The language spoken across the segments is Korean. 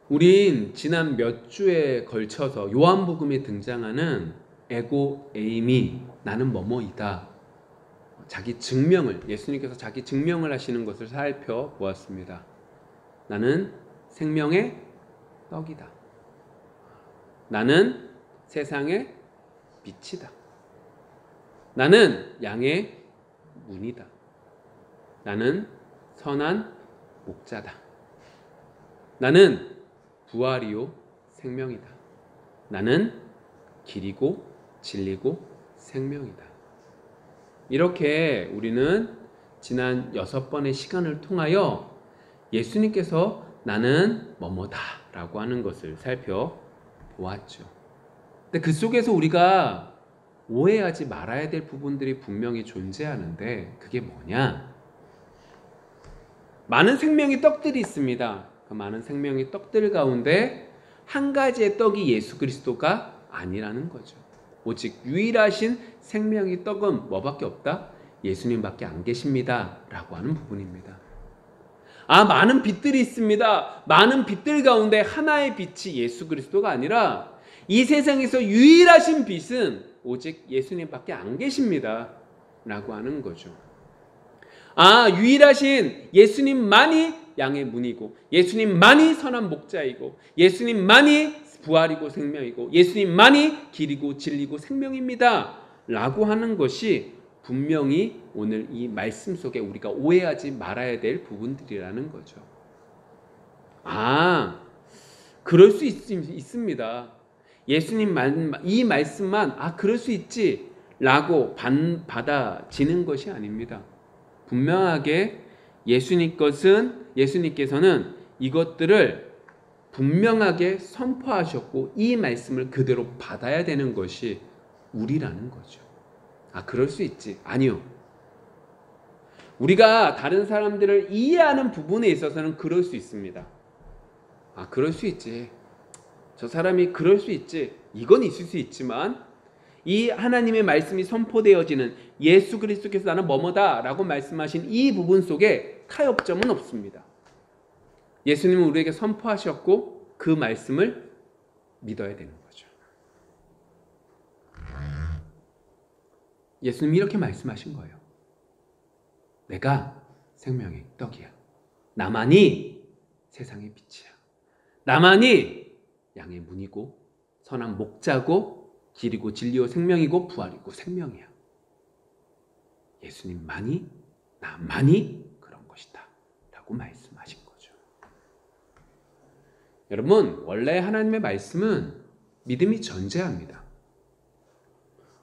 우린 지난 몇 주에 걸쳐서 요한복음에 등장하는 에고 에이미 나는 뭐뭐이다. 자기 증명을 예수님께서 자기 증명을 하시는 것을 살펴보았습니다. 나는 생명의 떡이다. 나는 세상의 빛이다. 나는 양의 문이다. 나는 선한 목자다. 나는 부활이요 생명이다. 나는 길이고 진리고 생명이다. 이렇게 우리는 지난 6번의 시간을 통하여 예수님께서 나는 뭐뭐다 라고 하는 것을 살펴보았죠. 근데 그 속에서 우리가 오해하지 말아야 될 부분들이 분명히 존재하는데 그게 뭐냐? 많은 생명의 떡들이 있습니다. 그 많은 생명의 떡들 가운데 한 가지의 떡이 예수 그리스도가 아니라는 거죠. 오직 유일하신 생명의 떡은 뭐밖에 없다? 예수님밖에 안 계십니다 라고 하는 부분입니다. 많은 빛들이 있습니다. 많은 빛들 가운데 하나의 빛이 예수 그리스도가 아니라 이 세상에서 유일하신 빛은 오직 예수님밖에 안 계십니다 라고 하는 거죠. 유일하신 예수님만이 양의 문이고 예수님만이 선한 목자이고 예수님만이 부활이고 생명이고 예수님만이 길이고 진리고 생명입니다 라고 하는 것이 분명히 오늘 이 말씀 속에 우리가 오해하지 말아야 될 부분들이라는 거죠. 그럴 수 있습니다. 예수님 이 말씀만 그럴 수 있지 라고 받아지는 것이 아닙니다. 분명하게 예수님께서는 이것들을 분명하게 선포하셨고 이 말씀을 그대로 받아야 되는 것이 우리라는 거죠. 그럴 수 있지. 아니요. 우리가 다른 사람들을 이해하는 부분에 있어서는 그럴 수 있습니다. 그럴 수 있지. 저 사람이 그럴 수 있지. 이건 있을 수 있지만 이 하나님의 말씀이 선포되어지는 예수 그리스도께서 나는 뭐뭐다 라고 말씀하신 이 부분 속에 타협점은 없습니다. 예수님은 우리에게 선포하셨고 그 말씀을 믿어야 되는 거죠. 예수님이 이렇게 말씀하신 거예요. 내가 생명의 떡이야. 나만이 세상의 빛이야. 나만이 양의 문이고 선한 목자고 길이고 진리요 생명이고 부활이고 생명이야. 예수님만이 나만이 그런 것이다 라고 말씀하신 거죠. 여러분, 원래 하나님의 말씀은 믿음이 전제합니다.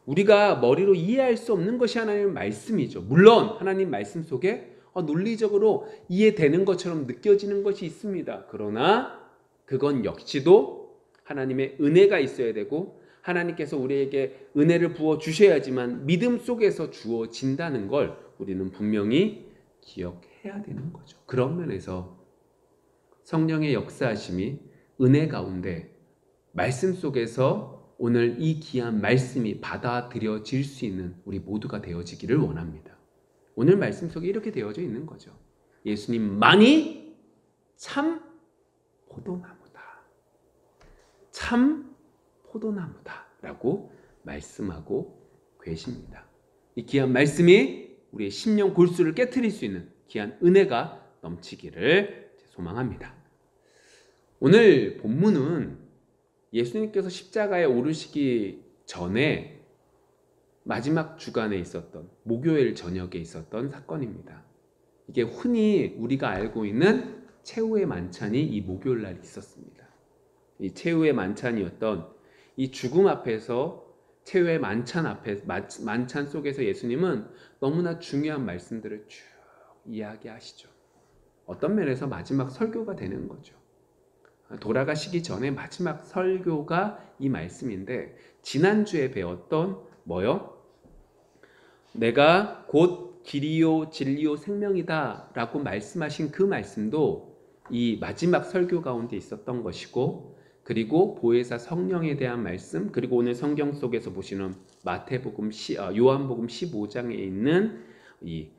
우리가 머리로 이해할 수 없는 것이 하나님의 말씀이죠. 물론 하나님 말씀 속에 논리적으로 이해되는 것처럼 느껴지는 것이 있습니다. 그러나 그건 역시도 하나님의 은혜가 있어야 되고 하나님께서 우리에게 은혜를 부어 주셔야지만 믿음 속에서 주어진다는 걸 우리는 분명히 기억해야 되는 거죠. 그런 면에서 성령의 역사하심이 은혜 가운데 말씀 속에서 오늘 이 귀한 말씀이 받아들여질 수 있는 우리 모두가 되어지기를 원합니다. 오늘 말씀 속에 이렇게 되어져 있는 거죠. 예수님만이 참 포도나무다. 참 포도나무다 라고 말씀하고 계십니다. 이 귀한 말씀이 우리의 심령 골수를 깨트릴 수 있는 귀한 은혜가 넘치기를 소망합니다. 오늘 본문은 예수님께서 십자가에 오르시기 전에 마지막 주간에 있었던 목요일 저녁에 있었던 사건입니다. 이게 흔히 우리가 알고 있는 최후의 만찬이 이 목요일 날 있었습니다. 이 최후의 만찬이었던 이 죽음 앞에서 최후의 만찬 속에서 예수님은 너무나 중요한 말씀들을 쭉 이야기하시죠. 어떤 면에서 마지막 설교가 되는 거죠. 돌아가시기 전에 마지막 설교가 이 말씀인데 지난주에 배웠던 뭐요? 내가 곧 길이요 진리요 생명이다 라고 말씀하신 그 말씀도 이 마지막 설교 가운데 있었던 것이고 그리고 보혜사 성령에 대한 말씀 그리고 오늘 성경 속에서 보시는 요한복음 15장에 있는 이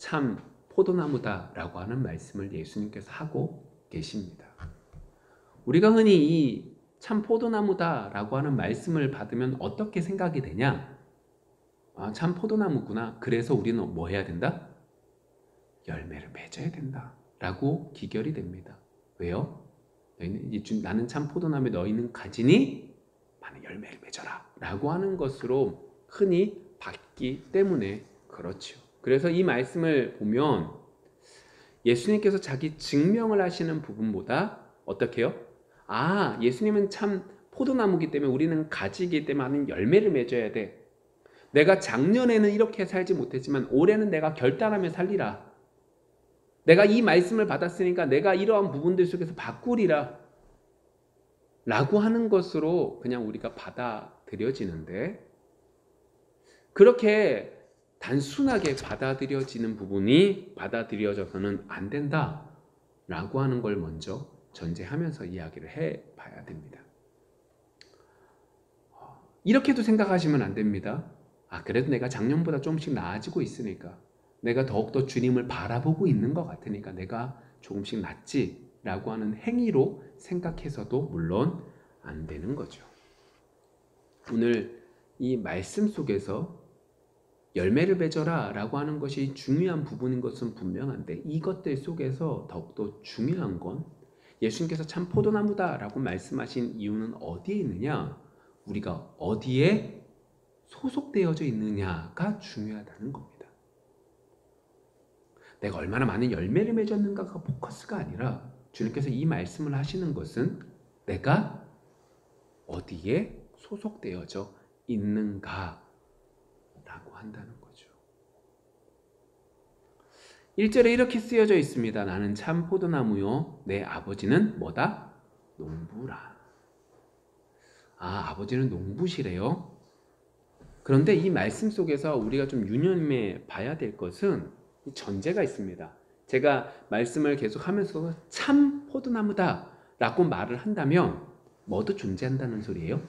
참 포도나무다라고 하는 말씀을 예수님께서 하고 계십니다. 우리가 흔히 이 참 포도나무다라고 하는 말씀을 받으면 어떻게 생각이 되냐? 아, 참 포도나무구나. 그래서 우리는 뭐 해야 된다? 열매를 맺어야 된다 라고 기결이 됩니다. 왜요? 나는 참 포도나무에 너희는 가지니 많은 열매를 맺어라 라고 하는 것으로 흔히 받기 때문에 그렇죠. 그래서 이 말씀을 보면 예수님께서 자기 증명을 하시는 부분보다 어떻게 해요? 아, 예수님은 참 포도나무이기 때문에 우리는 가지이기 때문에 많은 열매를 맺어야 돼. 내가 작년에는 이렇게 살지 못했지만 올해는 내가 결단하며 살리라. 내가 이 말씀을 받았으니까 내가 이러한 부분들 속에서 바꾸리라 라고 하는 것으로 그냥 우리가 받아들여지는데, 그렇게 단순하게 받아들여지는 부분이 받아들여져서는 안 된다 라고 하는 걸 먼저 전제하면서 이야기를 해봐야 됩니다. 이렇게도 생각하시면 안 됩니다. 아, 그래도 내가 작년보다 조금씩 나아지고 있으니까, 내가 더욱더 주님을 바라보고 있는 것 같으니까 내가 조금씩 낫지 라고 하는 행위로 생각해서도 물론 안 되는 거죠. 오늘 이 말씀 속에서 열매를 맺어라 라고 하는 것이 중요한 부분인 것은 분명한데, 이것들 속에서 더욱더 중요한 건 예수님께서 참 포도나무다 라고 말씀하신 이유는 어디에 있느냐? 우리가 어디에 소속되어져 있느냐가 중요하다는 겁니다. 내가 얼마나 많은 열매를 맺었는가가 포커스가 아니라, 주님께서 이 말씀을 하시는 것은 내가 어디에 소속되어져 있는가 라고 한다는 거죠. 1절에 이렇게 쓰여져 있습니다. 나는 참 포도나무요 내 아버지는 뭐다? 농부라. 아, 아버지는 농부시래요. 그런데 이 말씀 속에서 우리가 좀 유념해 봐야 될 것은 전제가 있습니다. 제가 말씀을 계속 하면서 참 포도나무다 라고 말을 한다면 뭐도 존재한다는 소리예요?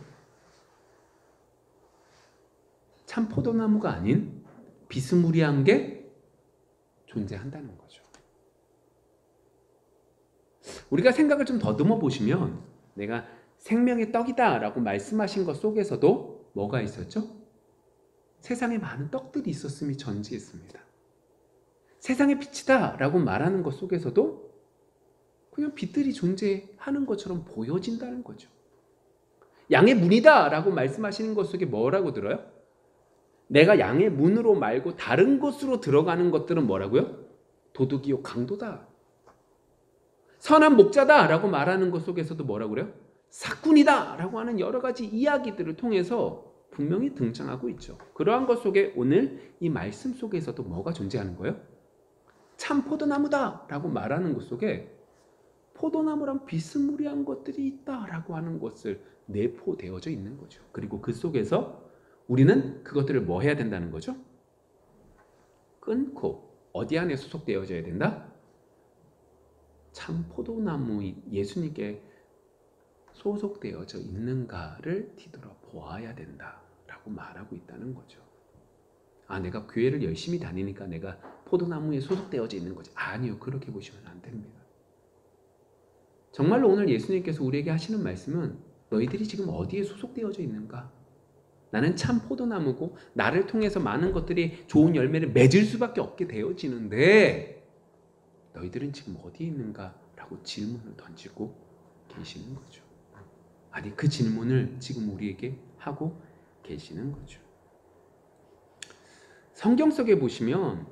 참 포도나무가 아닌 비스무리한 게 존재한다는 거죠. 우리가 생각을 좀 더듬어 보시면 내가 생명의 떡이다 라고 말씀하신 것 속에서도 뭐가 있었죠? 세상에 많은 떡들이 있었음이 전제했습니다. 세상의 빛이다 라고 말하는 것 속에서도 그냥 빛들이 존재하는 것처럼 보여진다는 거죠. 양의 문이다 라고 말씀하시는 것 속에 뭐라고 들어요? 내가 양의 문으로 말고 다른 곳으로 들어가는 것들은 뭐라고요? 도둑이요 강도다. 선한 목자다 라고 말하는 것 속에서도 뭐라고 그래요? 사꾼이다 라고 하는 여러 가지 이야기들을 통해서 분명히 등장하고 있죠. 그러한 것 속에 오늘 이 말씀 속에서도 뭐가 존재하는 거예요? 참 포도나무다 라고 말하는 것 속에 포도나무랑 비스무리한 것들이 있다라고 하는 것을 내포되어져 있는 거죠. 그리고 그 속에서 우리는 그것들을 뭐 해야 된다는 거죠? 끊고 어디 안에 소속되어져야 된다? 참 포도나무인 예수님께 소속되어져 있는가를 뒤돌아보아야 된다라고 말하고 있다는 거죠. 아, 내가 교회를 열심히 다니니까 내가 포도나무에 소속되어져 있는 거지. 아니요, 그렇게 보시면 안 됩니다. 정말로 오늘 예수님께서 우리에게 하시는 말씀은 너희들이 지금 어디에 소속되어져 있는가? 나는 참 포도나무고 나를 통해서 많은 것들이 좋은 열매를 맺을 수밖에 없게 되어지는데 너희들은 지금 어디에 있는가? 라고 질문을 던지고 계시는 거죠. 아니, 그 질문을 지금 우리에게 하고 계시는 거죠. 성경 속에 보시면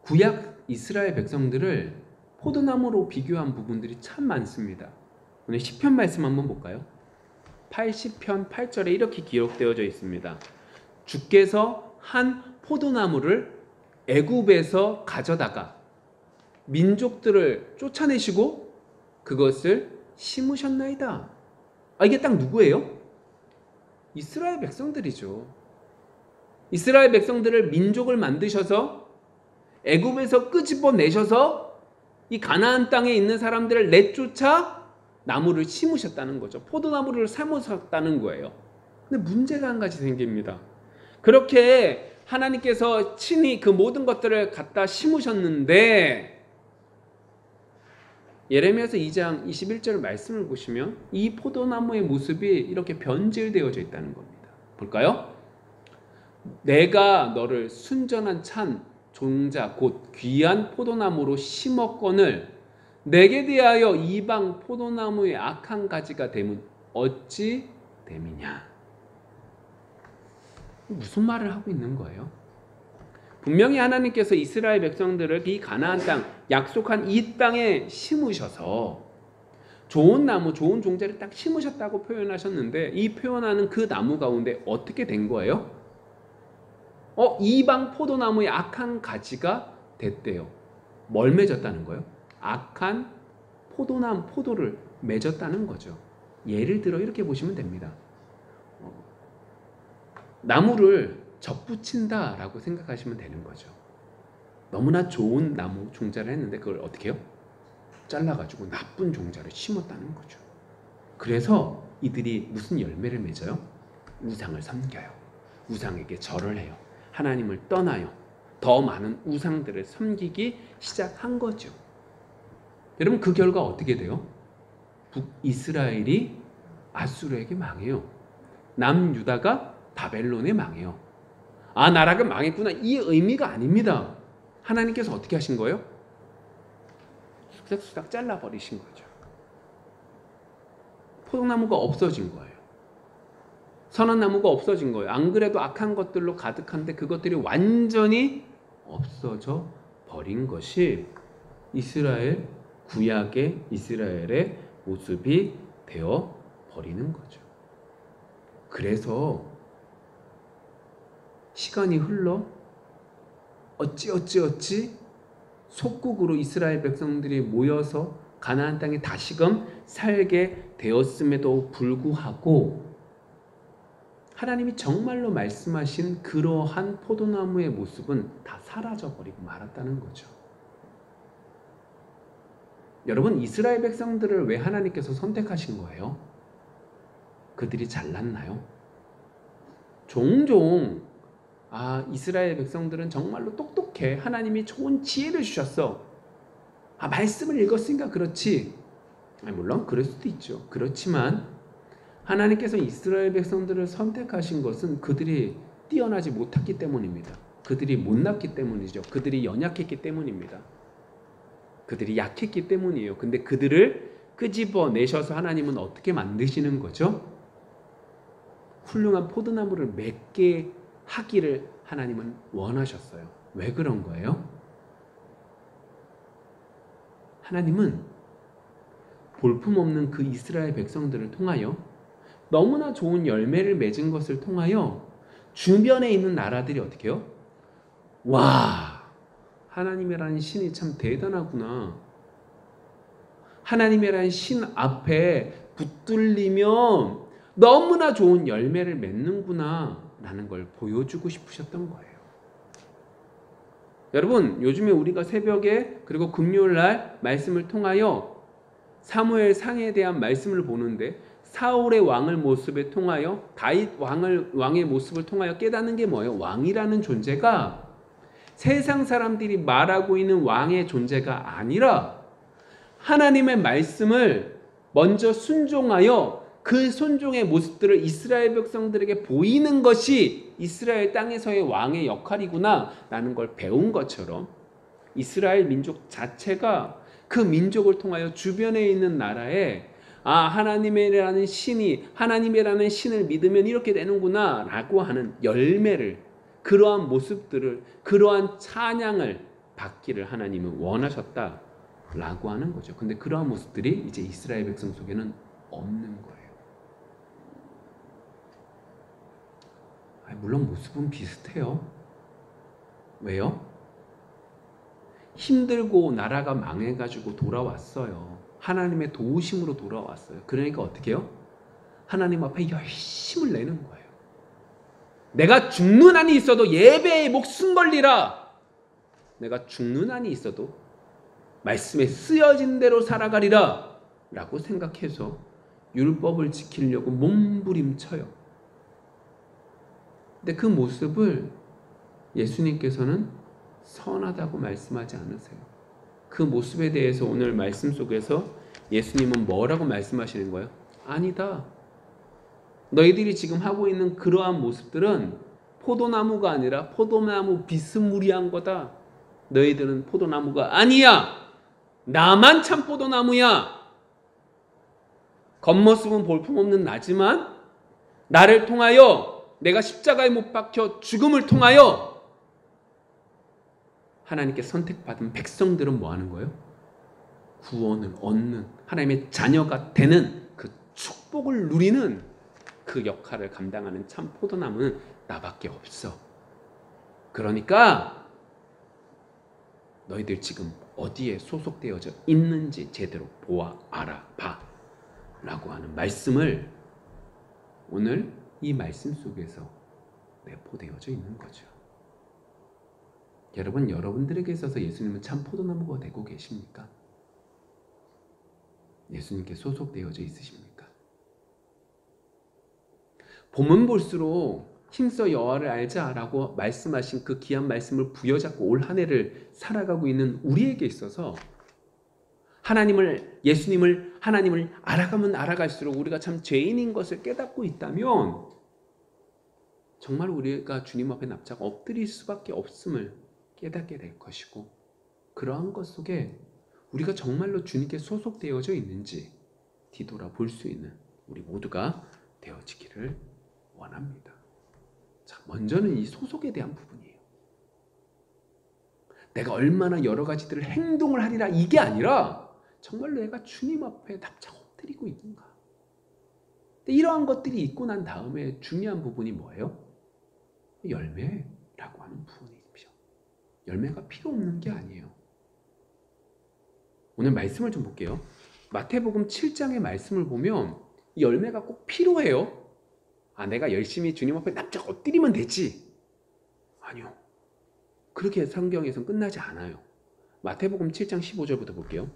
구약 이스라엘 백성들을 포도나무로 비교한 부분들이 참 많습니다. 오늘 시편 말씀 한번 볼까요? 80편 8절에 이렇게 기록되어져 있습니다. 주께서 한 포도나무를 애굽에서 가져다가 민족들을 쫓아내시고 그것을 심으셨나이다. 아, 이게 딱 누구예요? 이스라엘 백성들이죠. 이스라엘 백성들을 민족을 만드셔서 애굽에서 끄집어내셔서 이 가나안 땅에 있는 사람들을 내쫓아 나무를 심으셨다는 거죠. 포도나무를 심으셨다는 거예요. 근데 문제가 한 가지 생깁니다. 그렇게 하나님께서 친히 그 모든 것들을 갖다 심으셨는데 예레미야서 2장 21절 말씀을 보시면 이 포도나무의 모습이 이렇게 변질되어져 있다는 겁니다. 볼까요? 내가 너를 순전한 찬 종자 곧 귀한 포도나무로 심었거늘 내게 대하여 이방 포도나무의 악한 가지가 됨은 어찌 됨이냐. 무슨 말을 하고 있는 거예요? 분명히 하나님께서 이스라엘 백성들을 이 가나안 땅, 약속한 이 땅에 심으셔서 좋은 나무, 좋은 종자를 딱 심으셨다고 표현하셨는데 이 표현하는 그 나무 가운데 어떻게 된 거예요? 이방 포도나무의 악한 가지가 됐대요. 뭘 맺었다는 거예요? 악한 포도를 맺었다는 거죠. 예를 들어 이렇게 보시면 됩니다. 나무를 접붙인다라고 생각하시면 되는 거죠. 너무나 좋은 나무 종자를 했는데 그걸 어떻게 해요? 잘라가지고 나쁜 종자를 심었다는 거죠. 그래서 이들이 무슨 열매를 맺어요? 우상을 섬겨요. 우상에게 절을 해요. 하나님을 떠나요. 더 많은 우상들을 섬기기 시작한 거죠. 여러분 그 결과 어떻게 돼요? 북이스라엘이 아수르에게 망해요. 남유다가 바벨론에 망해요. 나라가 망했구나 이 의미가 아닙니다. 하나님께서 어떻게 하신 거예요? 수닥수닥 잘라버리신 거죠. 포도나무가 없어진 거예요. 선한 나무가 없어진 거예요. 안 그래도 악한 것들로 가득한데 그것들이 완전히 없어져 버린 것이 이스라엘, 구약의 이스라엘의 모습이 되어 버리는 거죠. 그래서 시간이 흘러 어찌 속국으로 이스라엘 백성들이 모여서 가나안 땅에 다시금 살게 되었음에도 불구하고 하나님이 정말로 말씀하신 그러한 포도나무의 모습은 다 사라져버리고 말았다는 거죠. 여러분 이스라엘 백성들을 왜 하나님께서 선택하신 거예요? 그들이 잘났나요? 종종 이스라엘 백성들은 정말로 똑똑해. 하나님이 좋은 지혜를 주셨어. 말씀을 읽었으니까 그렇지. 물론 그럴 수도 있죠. 그렇지만 하나님께서 이스라엘 백성들을 선택하신 것은 그들이 뛰어나지 못했기 때문입니다. 그들이 못났기 때문이죠. 그들이 연약했기 때문입니다. 그들이 약했기 때문이에요. 근데 그들을 끄집어내셔서 하나님은 어떻게 만드시는 거죠? 훌륭한 포도나무를 맺게 하기를 하나님은 원하셨어요. 왜 그런 거예요? 하나님은 볼품없는 그 이스라엘 백성들을 통하여 너무나 좋은 열매를 맺은 것을 통하여 주변에 있는 나라들이 어떻게 해요? 와, 하나님이라는 신이 참 대단하구나. 하나님이라는 신 앞에 붙들리면 너무나 좋은 열매를 맺는구나 라는 걸 보여주고 싶으셨던 거예요. 여러분 요즘에 우리가 새벽에 그리고 금요일날 말씀을 통하여 사무엘 상에 대한 말씀을 보는데 사울의 왕을 모습에 통하여 다윗 왕의 모습을 통하여 깨닫는 게 뭐예요? 왕이라는 존재가 세상 사람들이 말하고 있는 왕의 존재가 아니라 하나님의 말씀을 먼저 순종하여 그 순종의 모습들을 이스라엘 백성들에게 보이는 것이 이스라엘 땅에서의 왕의 역할이구나 라는 걸 배운 것처럼 이스라엘 민족 자체가 그 민족을 통하여 주변에 있는 나라에 하나님이라는 신을 믿으면 이렇게 되는구나 라고 하는 열매를, 그러한 모습들을, 그러한 찬양을 받기를 하나님은 원하셨다라고 하는 거죠. 근데 그러한 모습들이 이제 이스라엘 백성 속에는 없는 거예요. 물론 모습은 비슷해요. 왜요? 힘들고 나라가 망해가지고 돌아왔어요. 하나님의 도우심으로 돌아왔어요. 그러니까 어떻게 해요? 하나님 앞에 열심을 내는 거예요. 내가 죽는 한이 있어도 예배에 목숨 걸리라. 내가 죽는 한이 있어도 말씀에 쓰여진 대로 살아가리라 라고 생각해서 율법을 지키려고 몸부림쳐요. 근데 그 모습을 예수님께서는 선하다고 말씀하지 않으세요. 그 그 모습에 대해서 오늘 말씀 속에서 예수님은 뭐라고 말씀하시는 거예요? 아니다. 너희들이 지금 하고 있는 그러한 모습들은 포도나무가 아니라 포도나무 비스무리한 거다. 너희들은 포도나무가 아니야. 나만 참 포도나무야. 겉모습은 볼품없는 나지만 나를 통하여 내가 십자가에 못 박혀 죽음을 통하여 하나님께 선택받은 백성들은 뭐 하는 거예요? 구원을 얻는, 하나님의 자녀가 되는 그 축복을 누리는 그 역할을 감당하는 참 포도나무는 나밖에 없어. 그러니까 너희들 지금 어디에 소속되어져 있는지 제대로 보아 알아봐 라고 하는 말씀을 오늘 이 말씀 속에서 내포되어져 있는 거죠. 여러분, 여러분들에게 있어서 예수님은 참 포도나무가 되고 계십니까? 예수님께 소속되어져 있으십니까? 보면 볼수록 힘써 여호와를 알자라고 말씀하신 그 귀한 말씀을 부여잡고 올 한 해를 살아가고 있는 우리에게 있어서 예수님을, 하나님을 알아가면 알아갈수록 우리가 참 죄인인 것을 깨닫고 있다면 정말 우리가 주님 앞에 납작 엎드릴 수밖에 없음을 깨닫게 될 것이고, 그러한 것 속에 우리가 정말로 주님께 소속되어져 있는지 뒤돌아볼 수 있는 우리 모두가 되어지기를 원합니다. 자, 먼저는 이 소속에 대한 부분이에요. 내가 얼마나 여러 가지들을 행동을 하리라 이게 아니라 정말로 내가 주님 앞에 납작 엎드리고 있는가. 근데 이러한 것들이 있고 난 다음에 중요한 부분이 뭐예요? 열매라고 하는 부분이죠. 열매가 필요 없는 게 아니에요. 오늘 말씀을 좀 볼게요. 마태복음 7장의 말씀을 보면 이 열매가 꼭 필요해요. 내가 열심히 주님 앞에 납작 엎드리면 되지. 아니요. 그렇게 성경에서는 끝나지 않아요. 마태복음 7장 15절부터 볼게요.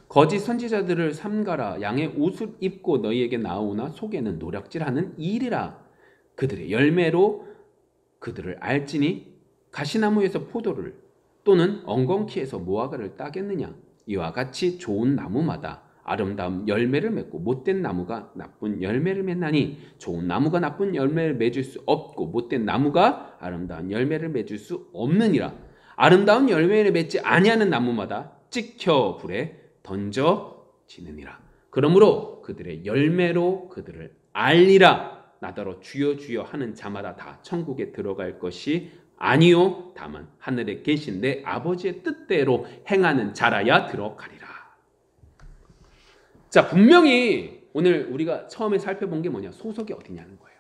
거짓 선지자들을 삼가라. 양의 옷을 입고 너희에게 나오나 속에는 노략질하는 이리라. 그들의 열매로 그들을 알지니 가시나무에서 포도를 또는 엉겅퀴에서 무화과를 따겠느냐. 이와 같이 좋은 나무마다 아름다운 열매를 맺고 못된 나무가 나쁜 열매를 맺나니 좋은 나무가 나쁜 열매를 맺을 수 없고 못된 나무가 아름다운 열매를 맺을 수 없느니라. 아름다운 열매를 맺지 아니하는 나무마다 찍혀 불에 던져지느니라. 그러므로 그들의 열매로 그들을 알리라. 나더러 주여 주여 하는 자마다 다 천국에 들어갈 것이 아니요 다만 하늘에 계신 내 아버지의 뜻대로 행하는 자라야 들어가리라. 자, 분명히 오늘 우리가 처음에 살펴본 게 뭐냐? 소속이 어디냐는 거예요.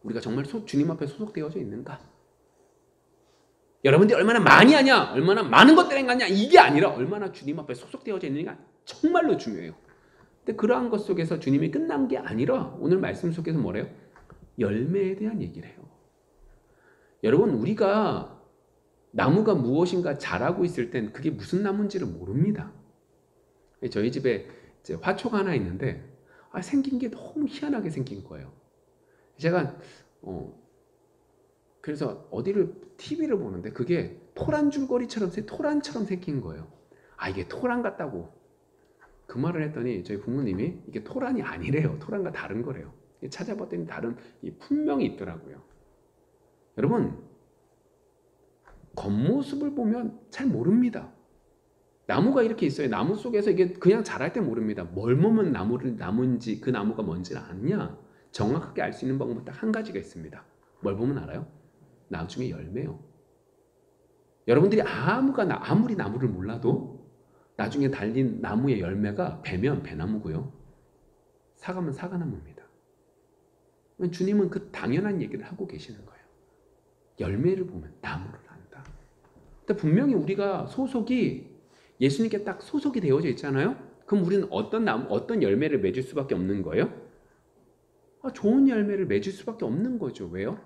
우리가 정말 주님 앞에 소속되어져 있는가? 여러분들이 얼마나 많이 하냐, 얼마나 많은 것들 행하냐, 이게 아니라 얼마나 주님 앞에 소속되어져 있느냐가 정말로 중요해요. 근데 그러한 것 속에서 주님이 끝난 게 아니라 오늘 말씀 속에서 뭐래요? 열매에 대한 얘기를 해요. 여러분, 우리가 나무가 무엇인가 자라고 있을 땐 그게 무슨 나무인지를 모릅니다. 저희 집에 이제 화초가 하나 있는데 생긴 게 너무 희한하게 생긴 거예요. 제가 그래서 어디를 TV를 보는데 그게 토란 줄거리처럼 토란처럼 생긴 거예요. 이게 토란 같다고 그 말을 했더니 저희 부모님이 이게 토란이 아니래요. 토란과 다른 거래요. 찾아봤더니 다른 품명이 있더라고요. 여러분, 겉모습을 보면 잘 모릅니다. 나무가 이렇게 있어요. 나무 속에서 이게 그냥 자랄 때 모릅니다. 뭘 보면 나무인지 그 나무가 뭔지를 아느냐? 정확하게 알 수 있는 방법은 딱 한 가지가 있습니다. 뭘 보면 알아요? 나중에 열매요. 여러분들이 아무리 나무를 몰라도 나중에 달린 나무의 열매가 배면 배나무고요. 사과면 사과나무입니다. 주님은 그 당연한 얘기를 하고 계시는 거예요. 열매를 보면 나무를 안다. 근데 분명히 우리가 소속이 예수님께 딱 소속이 되어져 있잖아요. 그럼 우리는 어떤 열매를 맺을 수밖에 없는 거예요? 좋은 열매를 맺을 수밖에 없는 거죠. 왜요?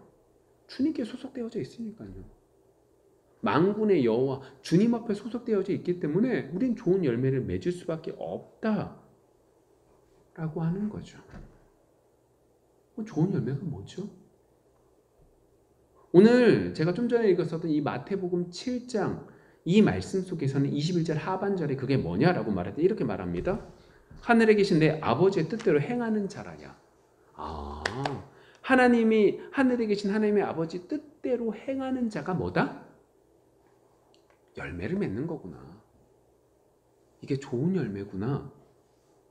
주님께 소속되어져 있으니까요. 만군의 여호와 주님 앞에 소속되어져 있기 때문에 우린 좋은 열매를 맺을 수밖에 없다라고 하는 거죠. 좋은 열매가 뭐죠? 오늘 제가 좀 전에 읽었었던 이 마태복음 7장 이 말씀 속에서는 21절 하반절에 그게 뭐냐라고 말할 때 이렇게 말합니다. 하늘에 계신 내 아버지의 뜻대로 행하는 자라냐. 아, 하나님이 하늘에 계신 하나님의 아버지 뜻대로 행하는 자가 뭐다? 열매를 맺는 거구나. 이게 좋은 열매구나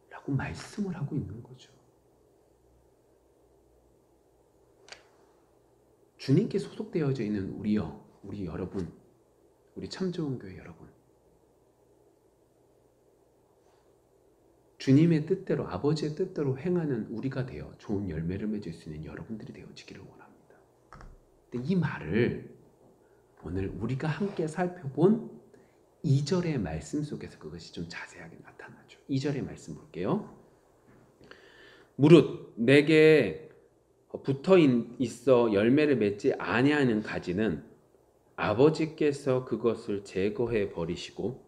라고 말씀을 하고 있는 거죠. 주님께 소속되어져 있는 우리 여러분, 우리 참 좋은 교회 여러분, 주님의 뜻대로, 아버지의 뜻대로 행하는 우리가 되어 좋은 열매를 맺을 수 있는 여러분들이 되어지기를 원합니다. 근데 이 말을 오늘 우리가 함께 살펴본 2절의 말씀 속에서 그것이 좀 자세하게 나타나죠. 2절의 말씀 볼게요. 무릇 내게 붙어 있어 열매를 맺지 아니하는 가지는 아버지께서 그것을 제거해 버리시고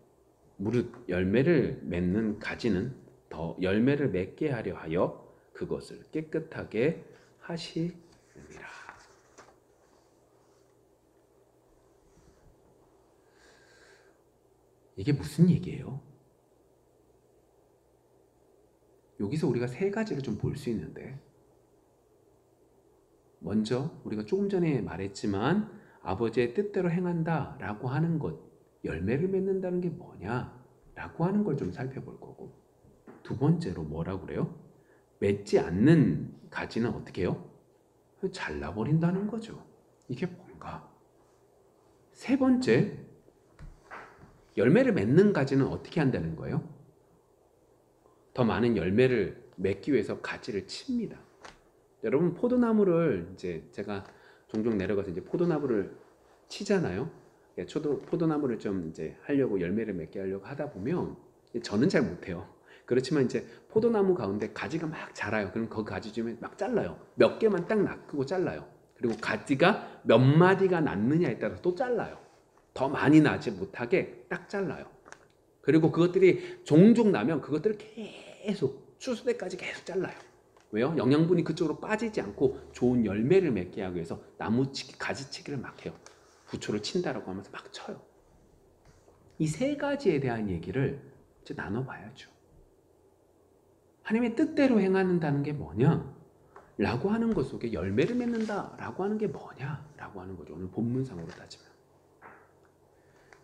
무릇 열매를 맺는 가지는 더 열매를 맺게 하려 하여 그것을 깨끗하게 하시느니라. 이게 무슨 얘기예요? 여기서 우리가 세 가지를 좀 볼 수 있는데, 먼저 우리가 조금 전에 말했지만 아버지의 뜻대로 행한다 라고 하는 것, 열매를 맺는다는 게 뭐냐 라고 하는 걸 좀 살펴볼 거고, 두 번째로 뭐라고 그래요? 맺지 않는 가지는 어떻게 해요? 잘라버린다는 거죠. 이게 뭔가? 세 번째, 열매를 맺는 가지는 어떻게 한다는 거예요? 더 많은 열매를 맺기 위해서 가지를 칩니다. 여러분, 포도나무를 이제 제가 종종 내려가서 이제 포도나무를 치잖아요. 저도 포도나무를 좀 이제 하려고 열매를 맺게 하려고 하다 보면 저는 잘 못해요. 그렇지만 이제 포도나무 가운데 가지가 막 자라요. 그럼 그 가지 중에 막 잘라요. 몇 개만 딱 낚고 잘라요. 그리고 가지가 몇 마디가 났느냐에 따라서 또 잘라요. 더 많이 나지 못하게 딱 잘라요. 그리고 그것들이 종종 나면 그것들을 계속 추수 때까지 계속 잘라요. 왜요? 영양분이 그쪽으로 빠지지 않고 좋은 열매를 맺게 하기 위해서 나무치기, 가지치기를 막 해요. 부초를 친다라고 하면서 막 쳐요. 이 세 가지에 대한 얘기를 이제 나눠봐야죠. 하나님의 뜻대로 행한다는 게 뭐냐? 라고 하는 것 속에 열매를 맺는다 라고 하는 게 뭐냐? 라고 하는 거죠. 오늘 본문상으로 따지면.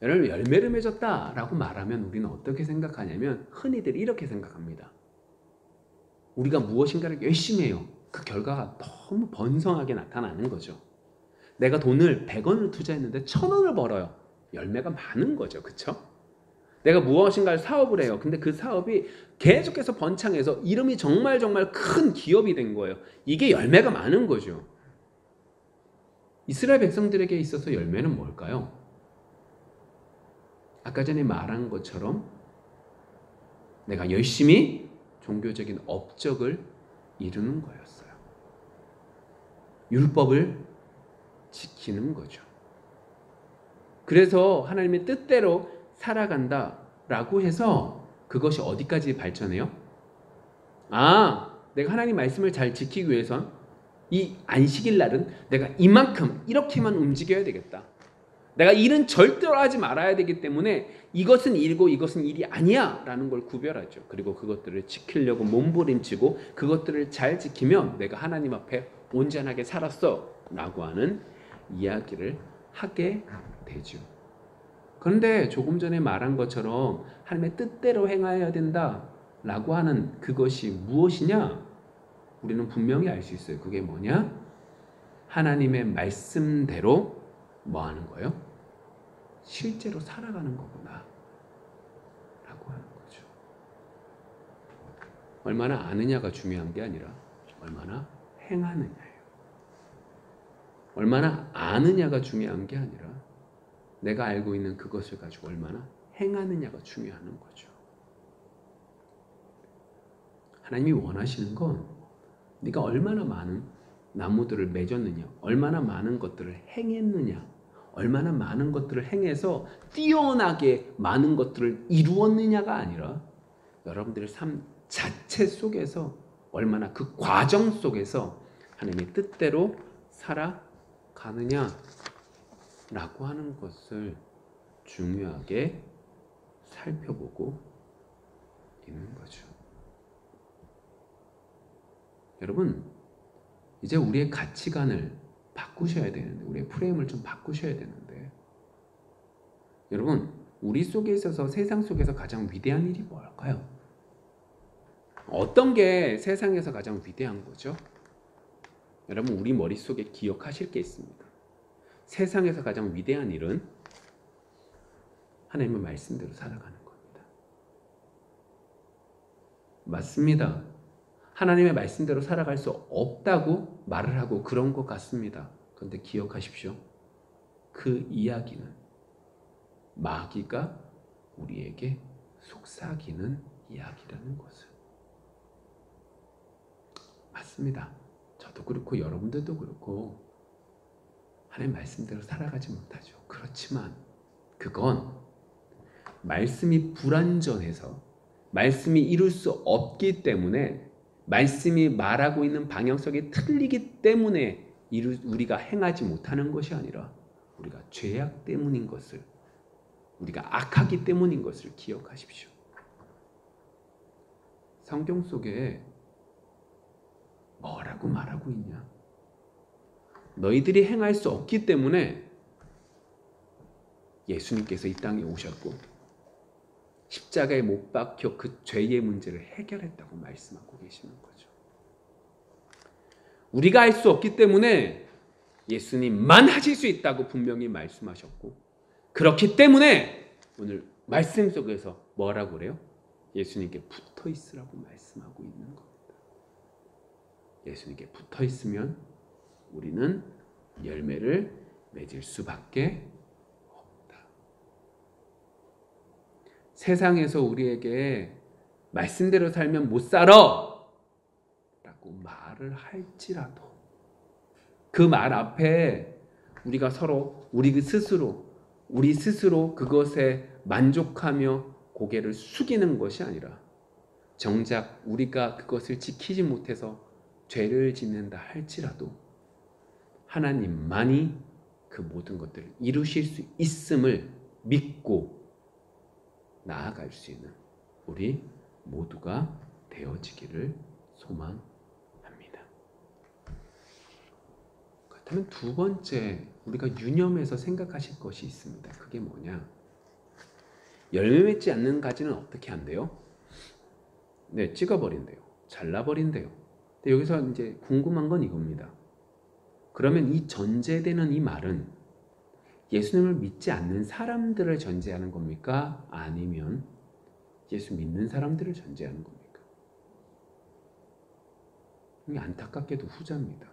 여러분, 열매를 맺었다 라고 말하면 우리는 어떻게 생각하냐면 흔히들 이렇게 생각합니다. 우리가 무엇인가를 열심히 해요. 그 결과가 너무 번성하게 나타나는 거죠. 내가 돈을 100원을 투자했는데 1000원을 벌어요. 열매가 많은 거죠. 그쵸? 내가 무엇인가를 사업을 해요. 근데 그 사업이 계속해서 번창해서 이름이 정말 큰 기업이 된 거예요. 이게 열매가 많은 거죠. 이스라엘 백성들에게 있어서 열매는 뭘까요? 아까 전에 말한 것처럼 내가 열심히 종교적인 업적을 이루는 거였어요. 율법을 지키는 거죠. 그래서 하나님의 뜻대로 살아간다라고 해서 그것이 어디까지 발전해요? 내가 하나님 말씀을 잘 지키기 위해선 이 안식일 날은 내가 이만큼 이렇게만 움직여야 되겠다. 내가 일은 절대로 하지 말아야 되기 때문에 이것은 일이고 이것은 일이 아니야 라는 걸 구별하죠. 그리고 그것들을 지키려고 몸부림치고 그것들을 잘 지키면 내가 하나님 앞에 온전하게 살았어 라고 하는 이야기를 하게 되죠. 그런데 조금 전에 말한 것처럼 하나님의 뜻대로 행하여야 된다 라고 하는 그것이 무엇이냐? 우리는 분명히 알 수 있어요. 그게 뭐냐? 하나님의 말씀대로 뭐 하는 거예요? 실제로 살아가는 거구나 라고 하는 거죠. 얼마나 아느냐가 중요한 게 아니라 얼마나 행하느냐예요. 얼마나 아느냐가 중요한 게 아니라 내가 알고 있는 그것을 가지고 얼마나 행하느냐가 중요한 거죠. 하나님이 원하시는 건 네가 얼마나 많은 나무들을 맺었느냐, 얼마나 많은 것들을 행했느냐, 얼마나 많은 것들을 행해서 뛰어나게 많은 것들을 이루었느냐가 아니라 여러분들의 삶 자체 속에서 얼마나 그 과정 속에서 하나님의 뜻대로 살아가느냐라고 하는 것을 중요하게 살펴보고 있는 거죠. 여러분, 이제 우리의 가치관을 바꾸셔야 되는데, 우리의 프레임을 좀 바꾸셔야 되는데, 여러분, 우리 속에 있어서 세상 속에서 가장 위대한 일이 뭘까요? 어떤 게 세상에서 가장 위대한 거죠? 여러분, 우리 머릿속에 기억하실 게 있습니다. 세상에서 가장 위대한 일은 하나님의 말씀대로 살아가는 겁니다. 맞습니다. 하나님의 말씀대로 살아갈 수 없다고 말을 하고 그런 것 같습니다. 그런데 기억하십시오. 그 이야기는 마귀가 우리에게 속삭이는 이야기라는 것을. 맞습니다. 저도 그렇고 여러분들도 그렇고 하나님 말씀대로 살아가지 못하죠. 그렇지만 그건 말씀이 불완전해서 말씀이 이룰 수 없기 때문에, 말씀이 말하고 있는 방향성이 틀리기 때문에 우리가 행하지 못하는 것이 아니라 우리가 죄악 때문인 것을, 우리가 악하기 때문인 것을 기억하십시오. 성경 속에 뭐라고 말하고 있냐? 너희들이 행할 수 없기 때문에 예수님께서 이 땅에 오셨고 십자가에 못 박혀 그 죄의 문제를 해결했다고 말씀하고 계시는 거죠. 우리가 할 수 없기 때문에 예수님만 하실 수 있다고 분명히 말씀하셨고, 그렇기 때문에 오늘 말씀 속에서 뭐라고 그래요? 예수님께 붙어 있으라고 말씀하고 있는 겁니다. 예수님께 붙어 있으면 우리는 열매를 맺을 수밖에 없다. 세상에서 우리에게 말씀대로 살면 못 살아 라고 말을 할지라도 그 말 앞에 우리가 서로 우리 스스로 그것에 만족하며 고개를 숙이는 것이 아니라, 정작 우리가 그것을 지키지 못해서 죄를 짓는다 할지라도 하나님만이 그 모든 것들을 이루실 수 있음을 믿고 나아갈 수 있는 우리 모두가 되어지기를 소망합니다. 그렇다면 두 번째, 우리가 유념해서 생각하실 것이 있습니다. 그게 뭐냐? 열매 맺지 않는 가지는 어떻게 한대요? 네, 찍어버린대요. 잘라버린대요. 근데 여기서 이제 궁금한 건 이겁니다. 그러면 이 전제되는 이 말은 예수님을 믿지 않는 사람들을 전제하는 겁니까? 아니면 예수 믿는 사람들을 전제하는 겁니까? 이게 안타깝게도 후자입니다.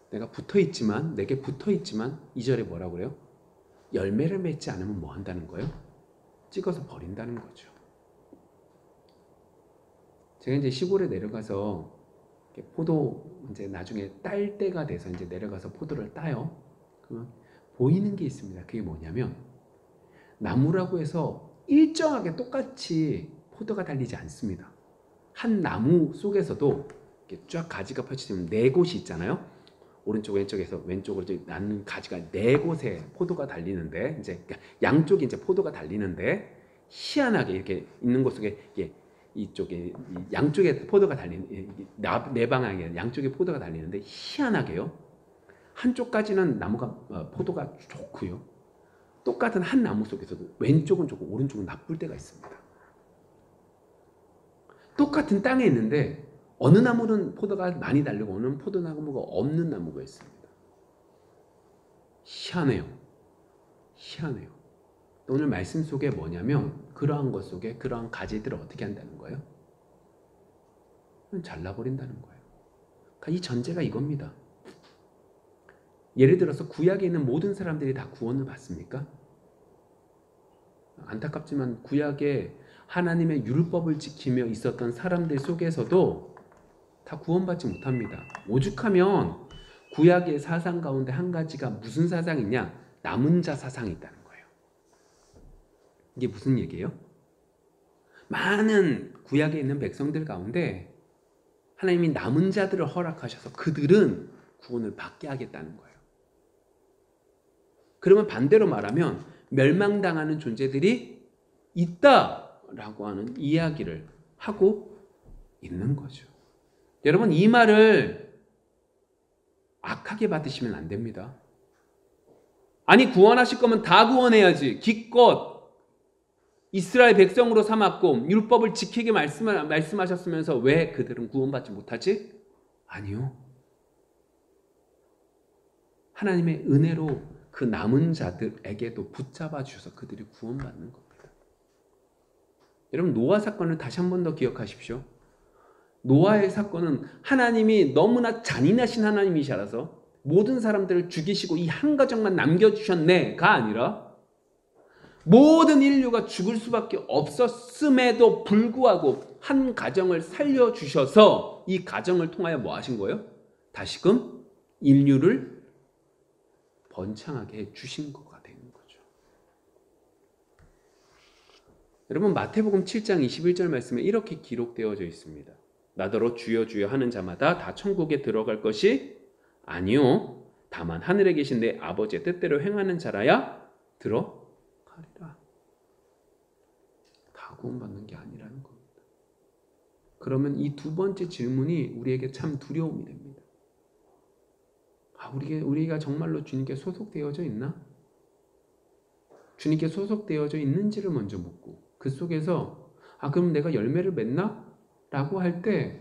내게 붙어 있지만 2절에 뭐라고 그래요? 열매를 맺지 않으면 뭐 한다는 거예요? 찍어서 버린다는 거죠. 제가 이제 시골에 내려가서 포도 이제 나중에 딸 때가 돼서 이제 내려가서 포도를 따요. 그러면 보이는 게 있습니다. 그게 뭐냐면, 나무라고 해서 일정하게 똑같이 포도가 달리지 않습니다. 한 나무 속에서도 이렇게 쫙 가지가 펼쳐지면 네 곳이 있잖아요. 오른쪽 왼쪽에서 왼쪽으로 나는 가지가 네 곳에 포도가 달리는데, 이제 양쪽에 이제 포도가 달리는데, 희한하게 이렇게 있는 곳 속에 이쪽에 양쪽에 포도가 달리는, 네 방향에 양쪽에 포도가 달리는데, 희한하게요, 한쪽까지는 나무가 포도가 좋고요, 똑같은 한 나무 속에서도 왼쪽은 좋고 오른쪽은 나쁠 때가 있습니다. 똑같은 땅에 있는데 어느 나무는 포도가 많이 달리고 어느 포도나무가 없는 나무가 있습니다. 희한해요. 오늘 말씀 속에 뭐냐면, 그러한 것 속에 그러한 가지들을 어떻게 한다는 거예요? 잘라버린다는 거예요. 그러니까 이 전제가 이겁니다. 예를 들어서 구약에 있는 모든 사람들이 다 구원을 받습니까? 안타깝지만 구약에 하나님의 율법을 지키며 있었던 사람들 속에서도 다 구원받지 못합니다. 오죽하면 구약의 사상 가운데 한 가지가 무슨 사상이냐? 남은 자 사상이 있다는 거예요. 이게 무슨 얘기예요? 많은 구약에 있는 백성들 가운데 하나님이 남은 자들을 허락하셔서 그들은 구원을 받게 하겠다는 거예요. 그러면 반대로 말하면 멸망당하는 존재들이 있다라고 하는 이야기를 하고 있는 거죠. 여러분, 이 말을 악하게 받으시면 안 됩니다. 아니, 구원하실 거면 다 구원해야지. 기껏 이스라엘 백성으로 삼았고 율법을 지키게 말씀하셨으면서 왜 그들은 구원받지 못하지? 아니요. 하나님의 은혜로 그 남은 자들에게도 붙잡아 주셔서 그들이 구원받는 겁니다. 여러분, 노아 사건을 다시 한 번 더 기억하십시오. 노아의 사건은 하나님이 너무나 잔인하신 하나님이시라서 모든 사람들을 죽이시고 이 한 가정만 남겨주셨네가 아니라 모든 인류가 죽을 수밖에 없었음에도 불구하고 한 가정을 살려주셔서 이 가정을 통하여 뭐 하신 거예요? 다시금 인류를 번창하게 해주신 거가 되는 거죠. 여러분, 마태복음 7장 21절 말씀에 이렇게 기록되어져 있습니다. 나더러 주여 주여 하는 자마다 다 천국에 들어갈 것이 아니요 다만 하늘에 계신 내 아버지의 뜻대로 행하는 자라야 들어가리라. 다 구원받는 게 아니라는 겁니다. 그러면 이 두 번째 질문이 우리에게 참 두려움이 됩니다. 우리가 정말로 주님께 소속되어져 있나? 주님께 소속되어져 있는지를 먼저 묻고 그 속에서 그럼 내가 열매를 맺나? 라고 할 때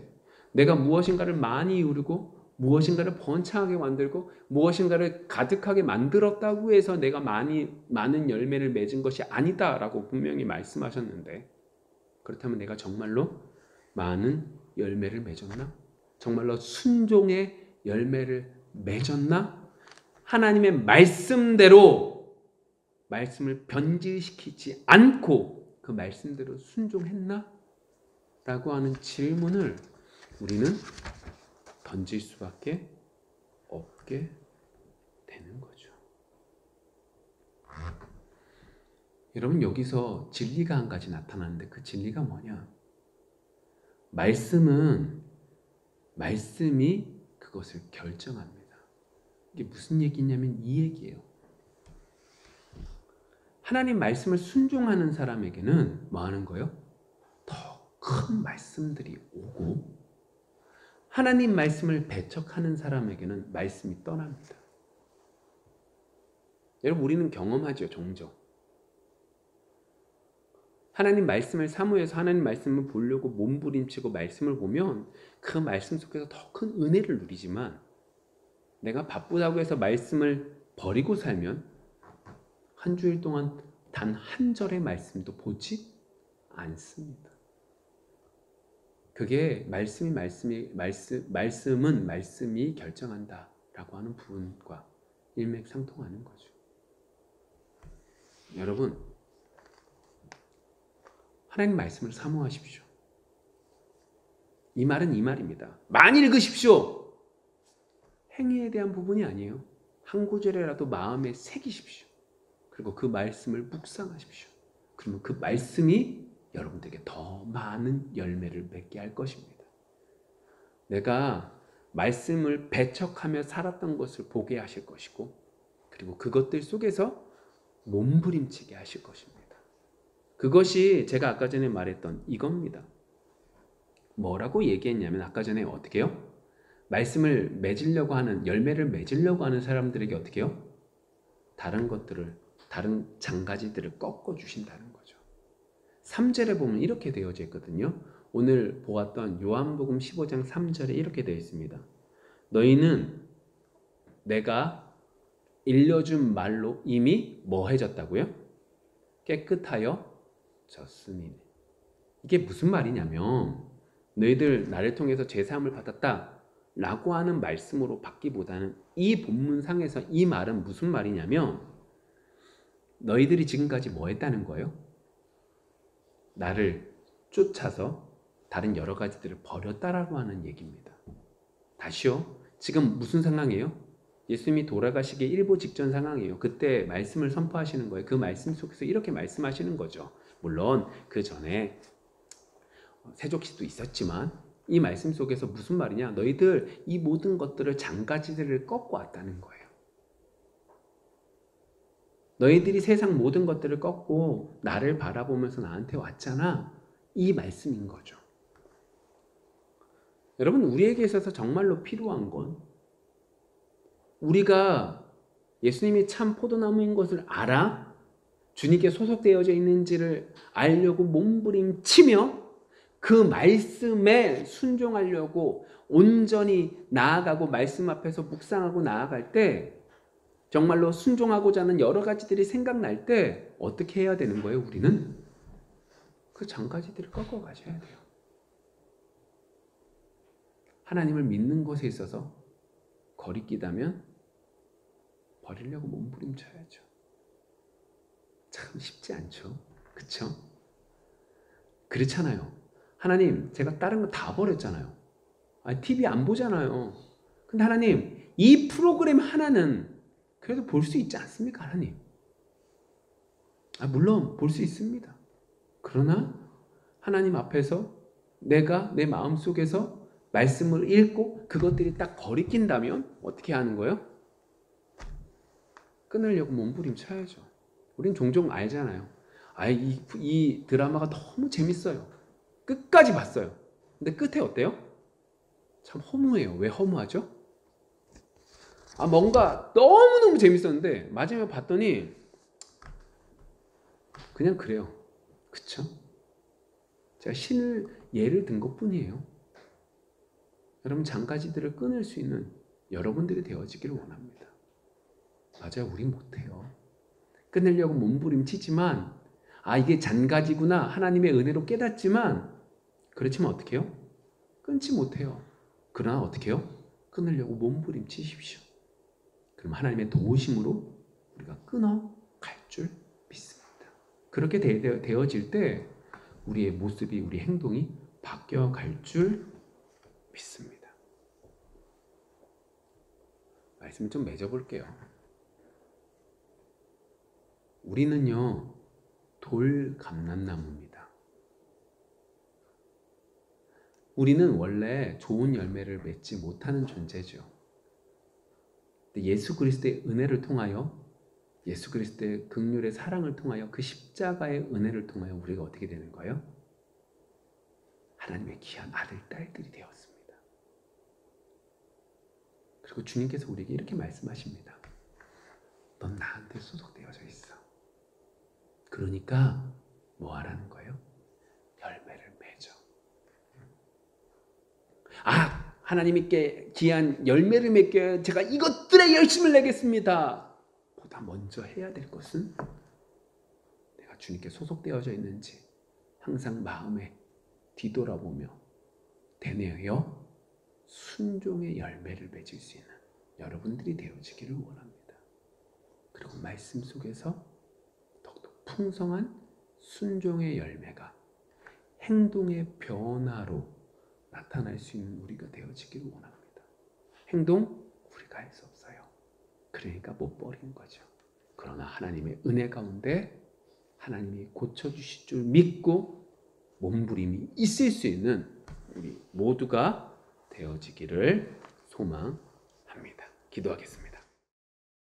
내가 무엇인가를 많이 이루고 무엇인가를 번창하게 만들고 무엇인가를 가득하게 만들었다고 해서 내가 많은 열매를 맺은 것이 아니다라고 분명히 말씀하셨는데, 그렇다면 내가 정말로 많은 열매를 맺었나? 정말로 순종의 열매를 맺었나? 하나님의 말씀대로 말씀을 변질시키지 않고 그 말씀대로 순종했나? 라고 하는 질문을 우리는 던질 수밖에 없게 되는 거죠. 여러분, 여기서 진리가 한 가지 나타나는데 그 진리가 뭐냐? 말씀이 그것을 결정합니다. 이게 무슨 얘기냐면 이 얘기예요. 하나님 말씀을 순종하는 사람에게는 뭐 하는 거예요? 더 큰 말씀들이 오고, 하나님 말씀을 배척하는 사람에게는 말씀이 떠납니다. 여러분, 우리는 경험하죠, 종종. 하나님 말씀을 사모해서 하나님 말씀을 보려고 몸부림치고 말씀을 보면 그 말씀 속에서 더 큰 은혜를 누리지만, 내가 바쁘다고 해서 말씀을 버리고 살면 한 주일 동안 단 한 절의 말씀도 보지 않습니다. 그게 말씀은 말씀이 결정한다라고 하는 부분과 일맥상통하는 거죠. 여러분, 하나님 말씀을 사모하십시오. 이 말은 이 말입니다. 많이 읽으십시오. 행위에 대한 부분이 아니에요. 한 구절이라도 마음에 새기십시오. 그리고 그 말씀을 묵상하십시오. 그러면 그 말씀이 여러분들에게 더 많은 열매를 맺게 할 것입니다. 내가 말씀을 배척하며 살았던 것을 보게 하실 것이고, 그리고 그것들 속에서 몸부림치게 하실 것입니다. 그것이 제가 아까 전에 말했던 이겁니다. 뭐라고 얘기했냐면, 아까 전에 어떻게 해요? 말씀을 맺으려고 하는, 열매를 맺으려고 하는 사람들에게 어떻게 해요? 다른 장가지들을 꺾어주신다는 거죠. 3절에 보면 이렇게 되어져 있거든요. 오늘 보았던 요한복음 15장 3절에 이렇게 되어 있습니다. 너희는 내가 일러준 말로 이미 뭐 해졌다고요? 깨끗하여 졌으니. 이게 무슨 말이냐면, 너희들 나를 통해서 제사함을 받았다 라고 하는 말씀으로 받기보다는 이 본문상에서 이 말은 무슨 말이냐면, 너희들이 지금까지 뭐 했다는 거예요? 나를 쫓아서 다른 여러 가지들을 버렸다라고 하는 얘기입니다. 다시요. 지금 무슨 상황이에요? 예수님이 돌아가시기 일보 직전 상황이에요. 그때 말씀을 선포하시는 거예요. 그 말씀 속에서 이렇게 말씀하시는 거죠. 물론 그 전에 세족시도 있었지만 이 말씀 속에서 무슨 말이냐? 너희들 이 모든 것들을 장가지들을 꺾고 왔다는 거예요. 너희들이 세상 모든 것들을 꺾고 나를 바라보면서 나한테 왔잖아. 이 말씀인 거죠. 여러분, 우리에게 있어서 정말로 필요한 건 우리가 예수님이 참 포도나무인 것을 알아 주님께 소속되어져 있는지를 알려고 몸부림치며 그 말씀에 순종하려고 온전히 나아가고 말씀 앞에서 묵상하고 나아갈 때 정말로 순종하고자 하는 여러 가지들이 생각날 때 어떻게 해야 되는 거예요? 우리는 그 장가지들을 꺾어 가셔야 돼요. 하나님을 믿는 것에 있어서 거리끼다면 버리려고 몸부림쳐야죠. 참 쉽지 않죠. 그쵸? 그렇잖아요. 하나님, 제가 다른 거 다 버렸잖아요. TV 안 보잖아요. 근데 하나님, 이 프로그램 하나는 그래도 볼 수 있지 않습니까, 하나님? 물론 볼 수 있습니다. 그러나 하나님 앞에서 내가 내 마음속에서 말씀을 읽고 그것들이 딱 거리낀다면 어떻게 하는 거예요? 끊으려고 몸부림쳐야죠. 우린 종종 알잖아요. 이 드라마가 너무 재밌어요. 끝까지 봤어요. 근데 끝에 어때요? 참 허무해요. 왜 허무하죠? 뭔가 너무너무 재밌었는데 마지막에 봤더니 그냥 그래요. 그쵸? 제가 신을 예를 든 것뿐이에요. 여러분, 장가지들을 끊을 수 있는 여러분들이 되어지기를 원합니다. 맞아요. 우린 못해요. 끊으려고 몸부림치지만 이게 잔가지구나 하나님의 은혜로 깨닫지만 그렇지만 어떻게 해요? 끊지 못해요. 그러나 어떻게 해요? 끊으려고 몸부림치십시오. 그럼 하나님의 도우심으로 우리가 끊어갈 줄 믿습니다. 그렇게 되어질 때 우리의 모습이, 우리 행동이 바뀌어갈 줄 믿습니다. 말씀을 좀 맺어볼게요. 우리는요, 돌감람나무입니다. 우리는 원래 좋은 열매를 맺지 못하는 존재죠. 근데 예수 그리스도의 은혜를 통하여, 예수 그리스도의 긍휼의 사랑을 통하여, 그 십자가의 은혜를 통하여 우리가 어떻게 되는 거예요? 하나님의 귀한 아들, 딸들이 되었습니다. 그리고 주님께서 우리에게 이렇게 말씀하십니다. 넌 나한테 소속되어져 있어. 그러니까 뭐 하라는 거예요? 열매를 맺어. 하나님께 귀한 열매를 맺게 제가 이것들에 열심을 내겠습니다. 보다 먼저 해야 될 것은 내가 주님께 소속되어져 있는지 항상 마음에 뒤돌아보며 되뇌어 순종의 열매를 맺을 수 있는 여러분들이 되어지기를 원합니다. 그리고 말씀 속에서 더욱더 풍성한 순종의 열매가 행동의 변화로 나타날 수 있는 우리가 되어지기를 원합니다. 행동 우리가 할 수 없어요. 그러니까 못 버리는 거죠. 그러나 하나님의 은혜 가운데 하나님이 고쳐주실 줄 믿고 몸부림이 있을 수 있는 우리 모두가 되어지기를 소망합니다. 기도하겠습니다.